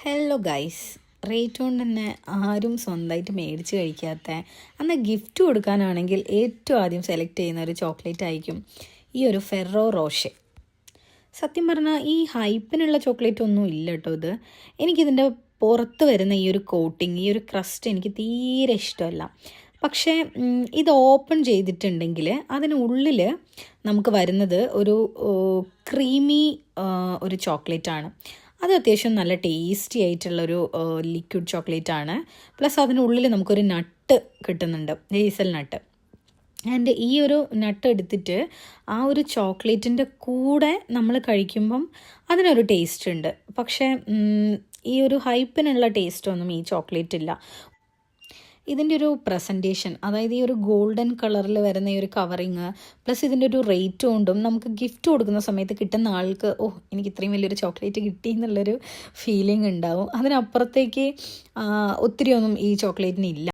Hello guys, rate കൊണ്ട് തന്നെ ആരും സ്വന്തമായിട്ട് മേടിച്ച് കഴിക്കാത്ത, എന്നാൽ ഗിഫ്റ്റ് കൊടുക്കാനാണെങ്കിൽ ഏറ്റവും ആദ്യം സെലക്ട് ചെയ്യുന്ന ഒരു ചോക്ലേറ്റ് ആയിരിക്കും ഈ ഒരു ഫെറോ റോഷെ. സത്യം പറഞ്ഞാൽ ഈ ഹൈപ്പിനുള്ള ചോക്ലേറ്റ് ഒന്നും ഇല്ല കേട്ടോ. എനിക്കിതിൻ്റെ പുറത്ത് വരുന്ന ഈ ഒരു കോട്ടിങ്, ഈ ഒരു ക്രസ്റ്റ് എനിക്ക് തീരെ ഇഷ്ടമല്ല. പക്ഷേ ഇത് ഓപ്പൺ ചെയ്തിട്ടുണ്ടെങ്കിൽ അതിനുള്ളിൽ നമുക്ക് വരുന്നത് ഒരു ക്രീമി ഒരു ചോക്ലേറ്റാണ്. അത് അത്യാവശ്യം നല്ല ടേസ്റ്റി ആയിട്ടുള്ളൊരു ലിക്വിഡ് ചോക്ലേറ്റ് ആണ്. പ്ലസ് അതിനുള്ളിൽ നമുക്കൊരു നട്ട് കിട്ടുന്നുണ്ട്, ഹേസൽ നട്ട്. ആൻഡ് ഈ ഒരു നട്ട് എടുത്തിട്ട് ആ ഒരു ചോക്ലേറ്റിൻ്റെ കൂടെ നമ്മൾ കഴിക്കുമ്പം അതിനൊരു ടേസ്റ്റ് ഉണ്ട്. പക്ഷേ ഈ ഒരു ഹൈപ്പിനുള്ള ടേസ്റ്റൊന്നും ഈ ചോക്ലേറ്റ് ഇല്ല. ഇതിൻ്റെ ഒരു പ്രസൻറ്റേഷൻ, അതായത് ഈ ഒരു ഗോൾഡൻ കളറിൽ വരുന്ന ഈ ഒരു കവറിങ്, പ്ലസ് ഇതിൻ്റെ ഒരു റേറ്റ് കൊണ്ടും നമുക്ക് ഗിഫ്റ്റ് കൊടുക്കുന്ന സമയത്ത് കിട്ടുന്ന ആൾക്ക് എനിക്ക് ഇത്രയും വലിയൊരു ചോക്ലേറ്റ് കിട്ടി എന്നുള്ളൊരു ഫീലിംഗ് ഉണ്ടാവും. അതിനപ്പുറത്തേക്ക് ഒത്തിരി ഒന്നും ഈ ചോക്ലേറ്റിന് ഇല്ല.